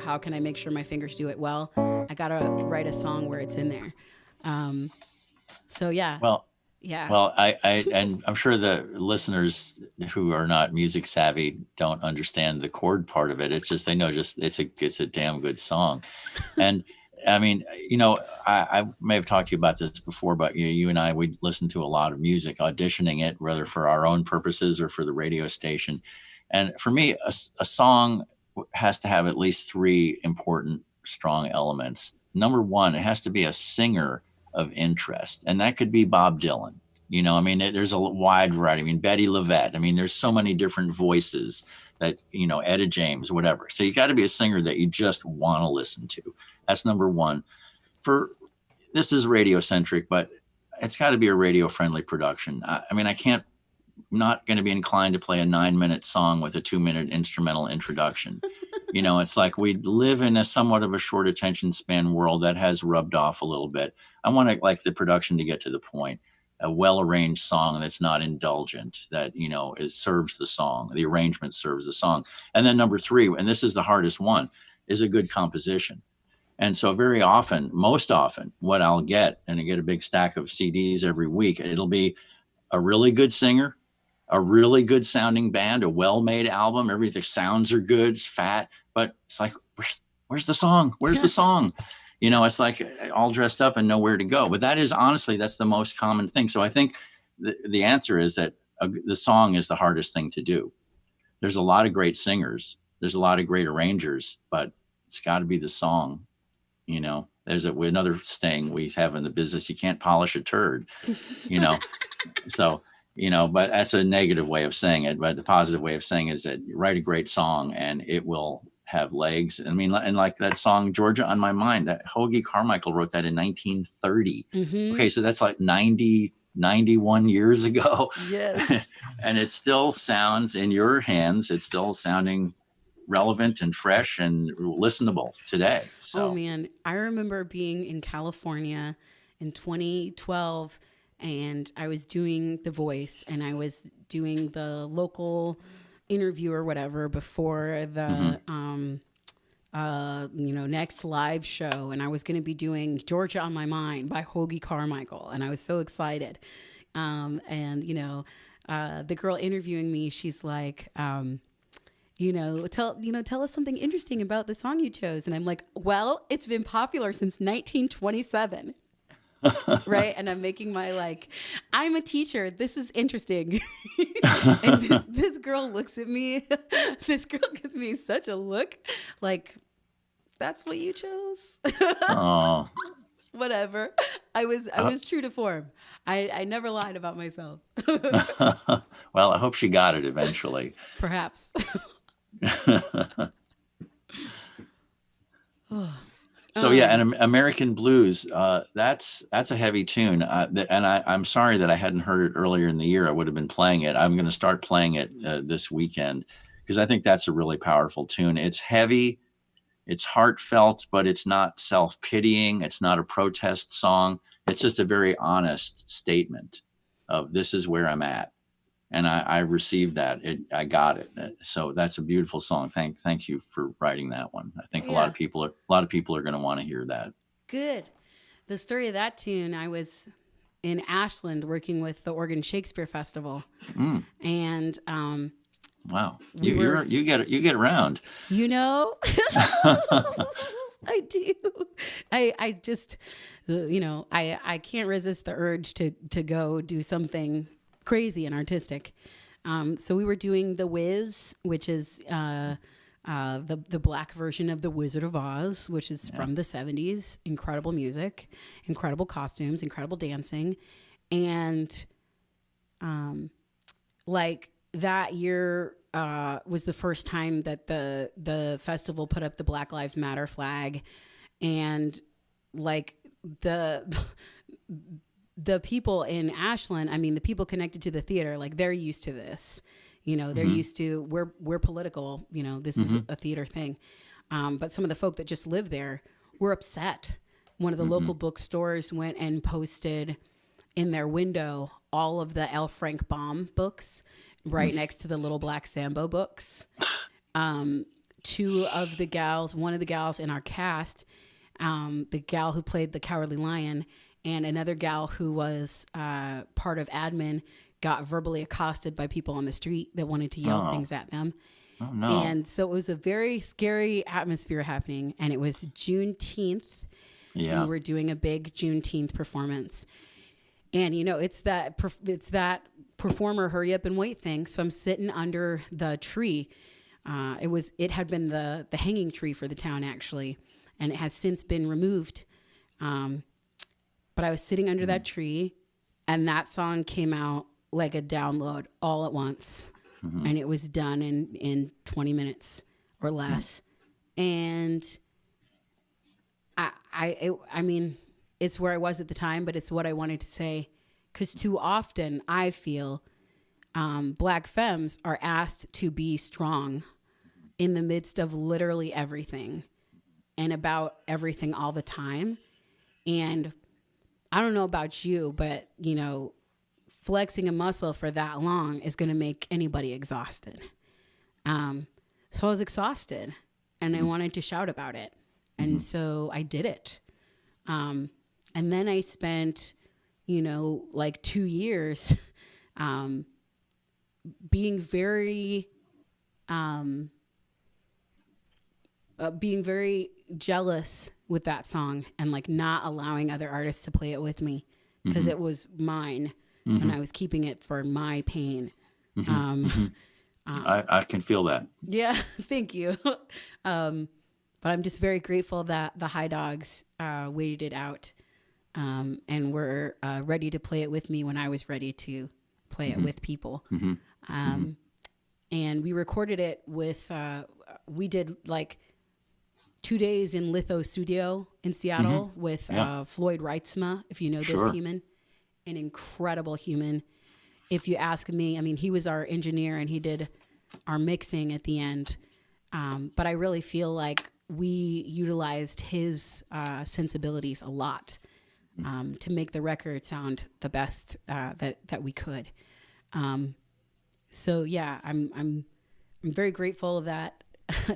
how can I make sure my fingers do it well? I got to write a song where it's in there. So yeah. Well, yeah. Well, and I'm sure the listeners who are not music savvy don't understand the chord part of it. It's just, they know it's a damn good song. And I mean, I may have talked to you about this before, but you and I, we listen to a lot of music, auditioning it, whether for our own purposes or for the radio station. And for me, a song has to have at least three important, strong elements. Number one, it has to be a singer of interest. And that could be Bob Dylan. There's a wide variety. Betty LaVette. There's so many different voices that, Etta James, whatever. So you got to be a singer that you just want to listen to. That's number one. This is radio centric, but it's got to be a radio friendly production. I'm not going to be inclined to play a 9-minute song with a 2-minute instrumental introduction. It's like we live in a somewhat of a short attention span world that has rubbed off a little bit. I want the production to get to the point, a well-arranged song that's not indulgent, that, serves the song. The arrangement serves the song. And then number three, and this is the hardest one, is a good composition. And so very often, most often, what I'll get, and I get a big stack of CDs every week, it'll be a really good singer, a really good sounding band, a well-made album. Everything sounds are good, it's fat, but it's like, where's the song? Where's the song? It's like all dressed up and nowhere to go. But that is honestly, that's the most common thing. So I think the answer is that the song is the hardest thing to do. There's a lot of great singers. There's a lot of great arrangers, but it's got to be the song. There's another saying we have in the business: you can't polish a turd. So. But that's a negative way of saying it. But the positive way of saying it is that you write a great song and it will have legs. And like that song, "Georgia on My Mind," that Hoagie Carmichael wrote that in 1930. Mm-hmm. Okay, so that's like 91 years ago. Yes. And it still sounds in your hands. It's still sounding relevant and fresh and listenable today. So. Oh, man. I remember being in California in 2012. And I was doing The Voice, and I was doing the local interview or whatever before the, next live show. And I was going to be doing "Georgia on My Mind" by Hoagie Carmichael. And I was so excited. The girl interviewing me, she's like, tell us something interesting about the song you chose. And I'm like, well, it's been popular since 1927. right? And I'm making my I'm a teacher. This is interesting. And this girl looks at me. This girl gives me such a look like, that's what you chose. Oh, Whatever. I was true to form. I never lied about myself. well, I hope she got it eventually. Perhaps. So yeah, and American Blues, that's a heavy tune, and I'm sorry that I hadn't heard it earlier in the year. I would have been playing it. I'm going to start playing it this weekend because I think that's a really powerful tune. It's heavy, it's heartfelt, but it's not self-pitying. It's not a protest song. It's just a very honest statement of this is where I'm at. And I received that. I got it. So that's a beautiful song. Thank you for writing that one. I think a lot of people are going to want to hear that. Good. The story of that tune, I was in Ashland working with the Oregon Shakespeare Festival, and wow, you get around. You know, I do. I just, I can't resist the urge to go do something crazy and artistic. So we were doing The Wiz, which is the black version of The Wizard of Oz, which is from the 70s. Incredible music, incredible costumes, incredible dancing. And that year was the first time that the festival put up the Black Lives Matter flag. And the people in Ashland, I mean, the people connected to the theater, they're used to this, they're used to, we're political, this is a theater thing. But some of the folk that just live there were upset. One of the local bookstores went and posted in their window all of the L. Frank Baum books right next to the Little Black Sambo books. Two of the gals, one of the gals in our cast, the gal who played the Cowardly Lion, and another gal who was part of admin got verbally accosted by people on the street that wanted to yell things at them. Oh, no. And so it was a very scary atmosphere happening. And it was Juneteenth. Yeah. And we were doing a big Juneteenth performance. And, it's that performer hurry up and wait thing. So I'm sitting under the tree. It had been the hanging tree for the town, actually. And it has since been removed. But I was sitting under that tree, and that song came out like a download all at once. And it was done in 20 minutes or less. And I mean, it's where I was at the time, but it's what I wanted to say. Because too often I feel Black femmes are asked to be strong in the midst of literally everything and about everything all the time. And I don't know about you, but, flexing a muscle for that long is going to make anybody exhausted. So I was exhausted and I wanted to shout about it. And so I did it. And then I spent, 2 years being very jealous with that song and not allowing other artists to play it with me because it was mine and I was keeping it for my pain. I can feel that. Yeah, thank you. But I'm just very grateful that the Hidogs waited it out and were ready to play it with me when I was ready to play it with people. And we recorded it with, we did 2 days in Litho Studio in Seattle with Floyd Reitzma, if you know this human, an incredible human. If you ask me, I mean, he was our engineer and he did our mixing at the end. But I really feel like we utilized his sensibilities a lot to make the record sound the best that we could. So yeah, I'm very grateful that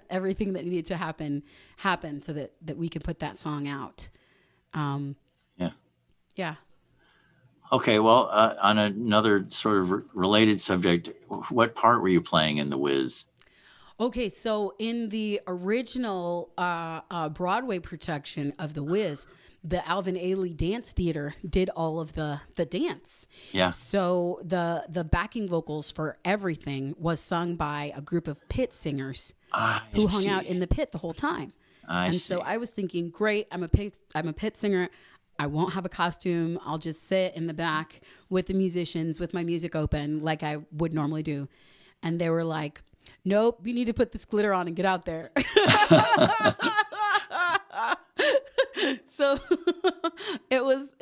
everything that needed to happen happened so that we could put that song out. Yeah. Okay, well, on another sort of related subject, what part were you playing in The Wiz? Okay, so in the original Broadway production of The Wiz, the Alvin Ailey Dance Theater did all of the dance. Yeah. So the backing vocals for everything was sung by a group of pit singers who hung out in the pit the whole time. So I was thinking, great, I'm a pit singer. I won't have a costume. I'll just sit in the back with the musicians with my music open like I would normally do. And they were like, nope, you need to put this glitter on and get out there. So it was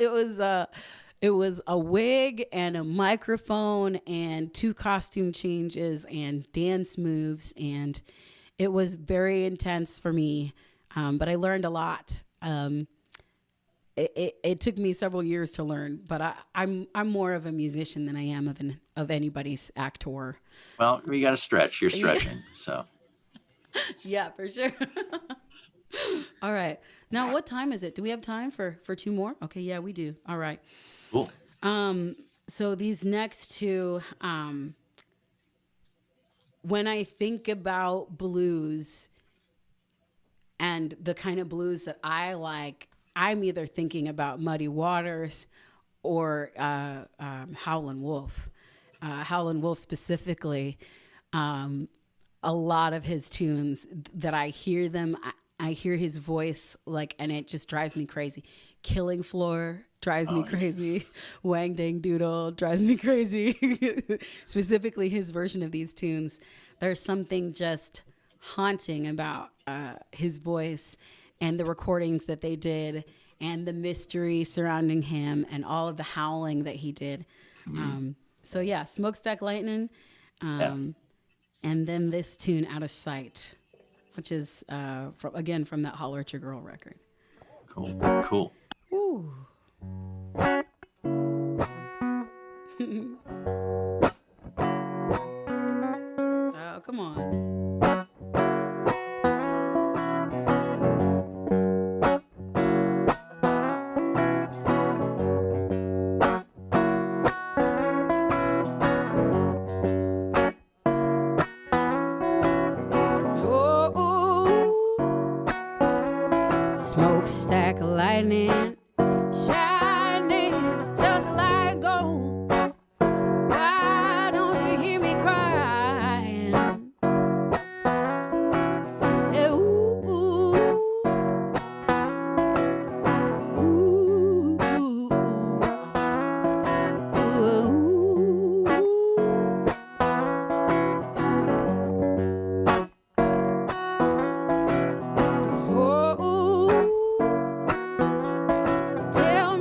a wig and a microphone and 2 costume changes and dance moves, and it was very intense for me. But I learned a lot. It took me several years to learn, but I'm more of a musician than I am of anybody's actor. Well, we got to stretch. You're stretching, so. Yeah, for sure. All right. Now, what time is it? Do we have time for 2 more? Okay, yeah, we do. All right. Cool. So these next 2, when I think about blues and the kind of blues that I like, I'm either thinking about Muddy Waters or Howlin' Wolf. Howlin' Wolf specifically, a lot of his tunes that I hear them, I hear his voice and it just drives me crazy. Killing Floor drives me crazy. Wang Dang Doodle drives me crazy. Specifically his version of these tunes. There's something just haunting about his voice and the recordings that they did and the mystery surrounding him and all of the howling that he did. So yeah, Smokestack Lightning. And then this tune, Out of Sight, which is, from that Holler at Your Girl record. Cool. Ooh. Oh, come on. Smokestack lightning, shining just like gold. Why don't you hear me crying? Hey, ooh, ooh, ooh, ooh, ooh, ooh. Tell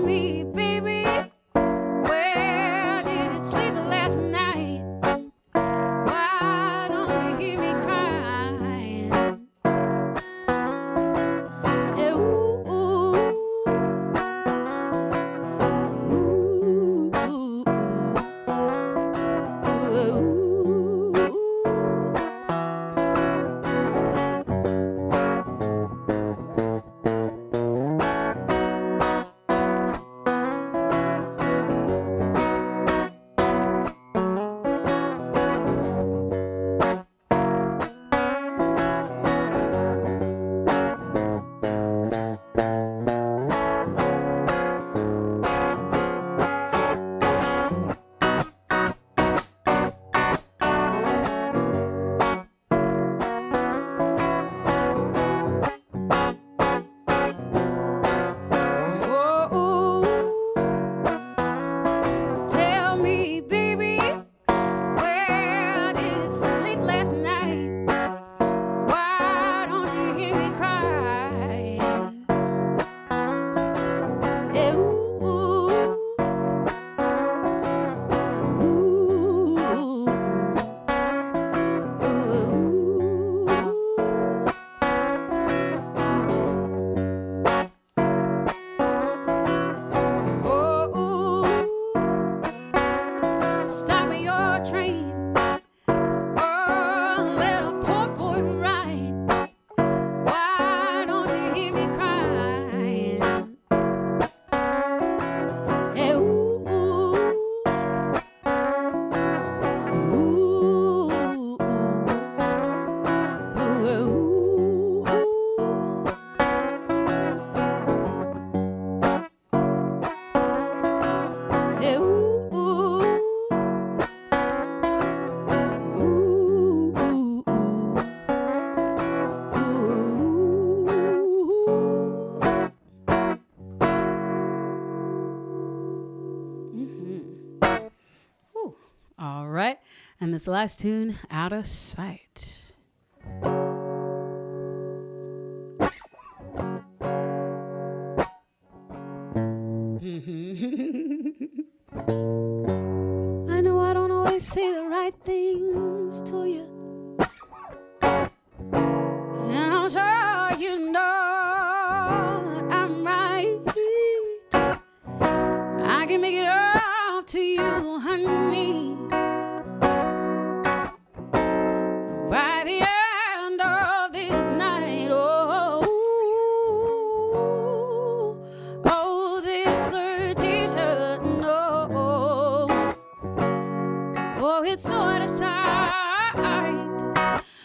And this last tune, Out of Sight. I know I don't always say the right things to you, and I'm sure you know I'm right. I can make it up to you, honey, by the end of this night. Oh, this flirtation, oh, it's so out of sight.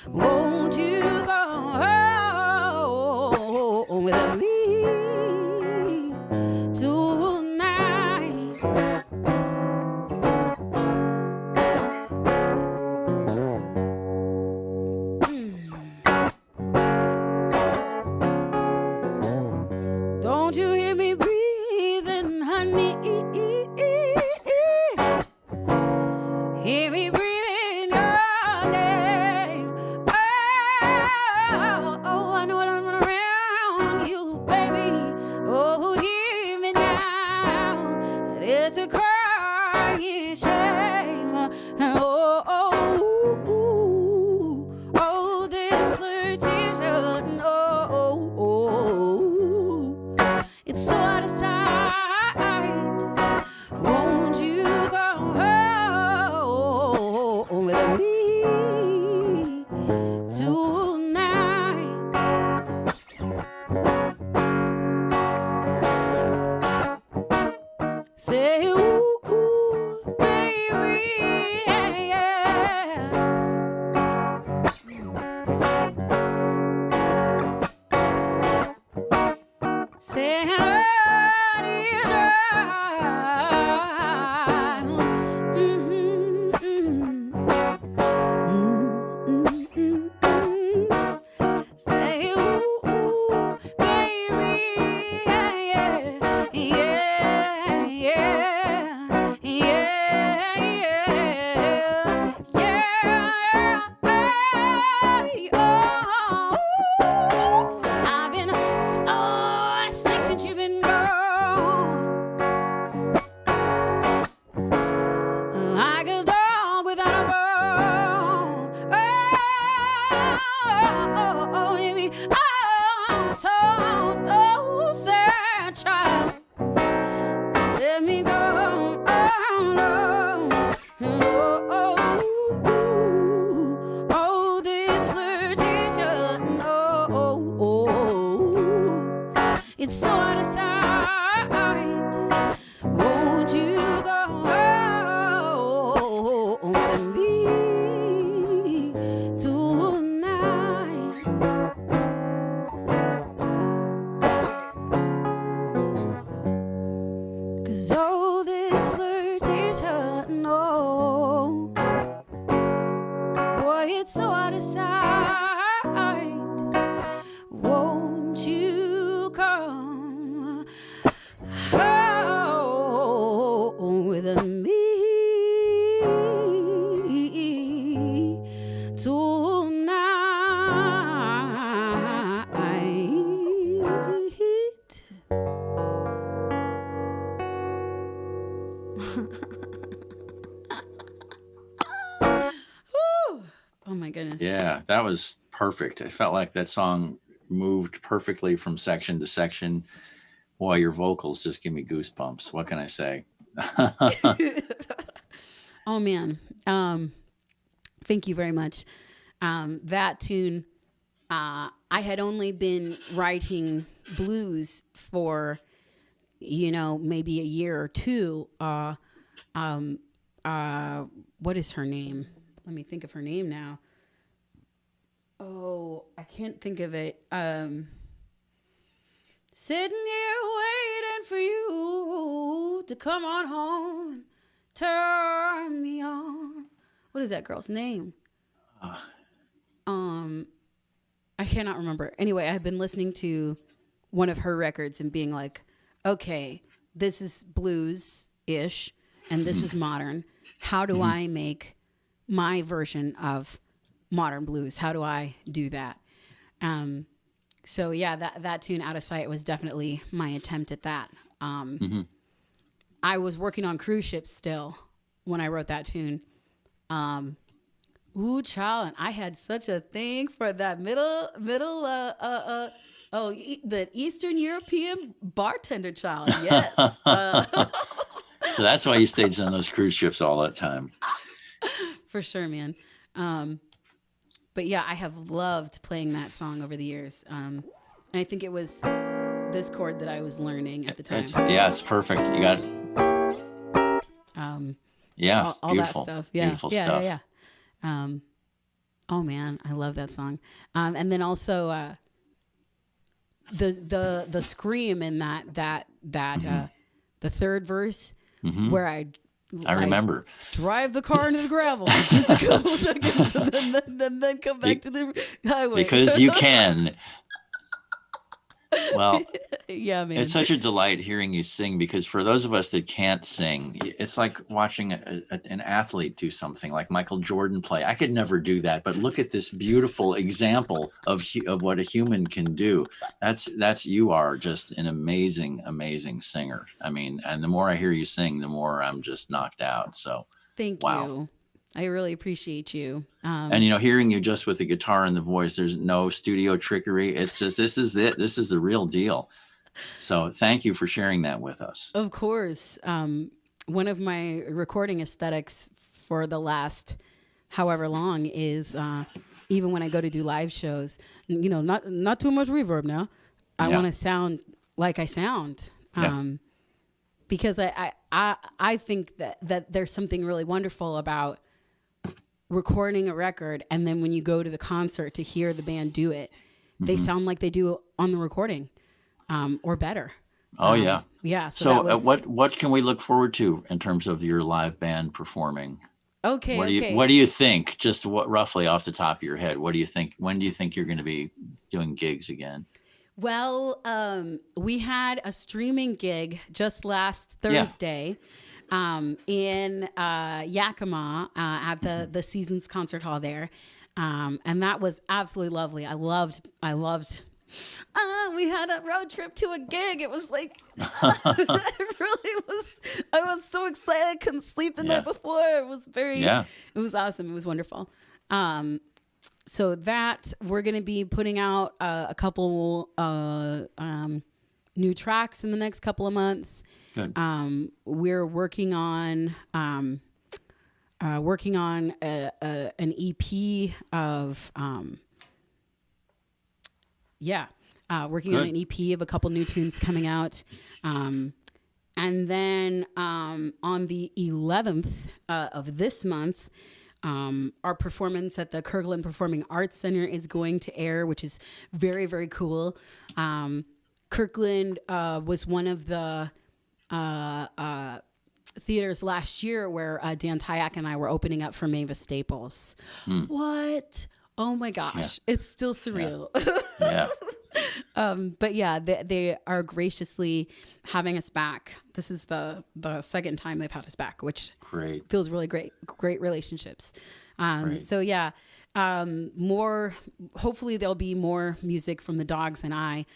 Won't you go with me tonight? Don't you hear me breathing, honey? Hear me breathing your name. Oh, I know what I'm around you, baby. Oh, hear me now. It's a crying shame. Oh, this flirtation. It's so out of sight. Won't you go with me tonight? Say, ooh, ooh, baby, yeah, yeah. Say, say, ooh, ooh, baby, yeah, yeah, yeah, yeah, yeah, oh, I've been so sick since you've been gone. Like a dog without a bone. Oh, baby, oh, so sad, child. Let me go. Oh, this flirtation. It's so out of sight. Won't you go with me tonight? 'Cause oh, this flirtation, oh, boy, it's so out of sight. Won't you come with me tonight? Whew. Oh my goodness. Yeah, that was perfect. I felt like that song moved perfectly from section to section. Boy, your vocals just give me goosebumps. What can I say? Oh man. Thank you very much. That tune, I had only been writing blues for, maybe a year or two. What is her name? Let me think of her name now. Oh, I can't think of it. Sitting here waiting for you to come on home, turn me on. What is that girl's name? I cannot remember. Anyway, I've been listening to one of her records and being like, okay, this is blues-ish and this is modern. How do I make my version of modern blues. How do I do that? So yeah, that tune, Out of Sight, was definitely my attempt at that. I was working on cruise ships still when I wrote that tune. Ooh, child, and I had such a thing for that the Eastern European bartender child. Yes. So that's why you stayed on those cruise ships all that time. For sure, man. But yeah, I have loved playing that song over the years. And I think it was this chord that I was learning at the time. It's perfect. You got all that stuff. Yeah. Beautiful stuff. Yeah. Oh man, I love that song. And then also the scream in that the third verse where I remember drive the car into the gravel for just a couple seconds and then come back to the highway because you can. Well, yeah, man. It's such a delight hearing you sing, because for those of us that can't sing, it's like watching an athlete do something, like Michael Jordan play. I could never do that, but look at this beautiful example of what a human can do. You are just an amazing singer. I mean, and the more I hear you sing, the more I'm just knocked out. So thank you. I really appreciate you. And hearing you just with the guitar and the voice, there's no studio trickery. It's just, this is the real deal. So thank you for sharing that with us. Of course. One of my recording aesthetics for the last however long is even when I go to do live shows, not too much reverb now. I want to sound like I sound. Because I think that there's something really wonderful about recording a record, and then when you go to the concert to hear the band do it, they sound like they do on the recording, or better. Yeah. So what can we look forward to in terms of your live band performing? Okay. What do you think? Just roughly off the top of your head, what do you think? When do you think you're going to be doing gigs again? Well, we had a streaming gig just last Thursday. In Yakima at the Seasons Concert Hall there. And that was absolutely lovely. I loved we had a road trip to a gig. It was like, it really was, I was so excited. I couldn't sleep the night before. It was it was awesome. It was wonderful. So that we're going to be putting out a couple new tracks in the next couple of months. Good. We're working on an EP of working on an EP of a couple new tunes coming out. And then on the 11th of this month, our performance at the Kirkland Performing Arts Center is going to air, which is very, very cool. Kirkland was one of the theaters last year where Dan Tyak and I were opening up for Mavis Staples. What? Oh my gosh. It's still surreal. But they are graciously having us back. This is the second time they've had us back, which feels really great relationships. So hopefully there'll be more music from the Dogs and I.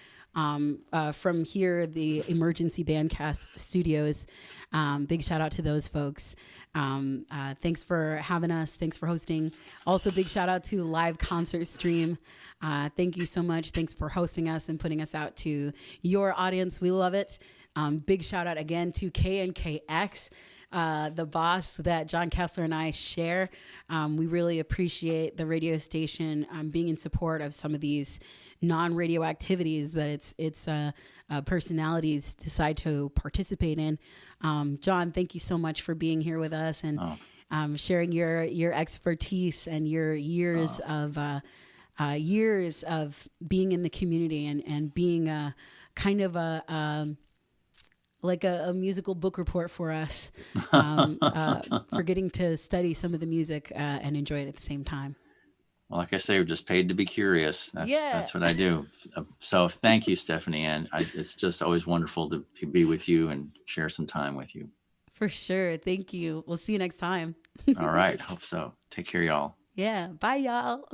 From here, the Emergency Bandcast Studios. Big shout out to those folks. Thanks for having us. Thanks for hosting. Also, big shout out to Live Concert Stream. Thank you so much. Thanks for hosting us and putting us out to your audience. We love it. Big shout out again to KNKX, the boss that John Kessler and I share. We really appreciate the radio station being in support of some of these non-radio activities that its personalities decide to participate in. John, thank you so much for being here with us and sharing your expertise and your years of being in the community and being a kind of a musical book report for us, for getting to study some of the music and enjoy it at the same time. Well, like I say, we're just paid to be curious. That's what I do. So thank you, Stephanie. And it's just always wonderful to be with you and share some time with you. For sure. Thank you. We'll see you next time. All right. Hope so. Take care, y'all. Yeah. Bye, y'all.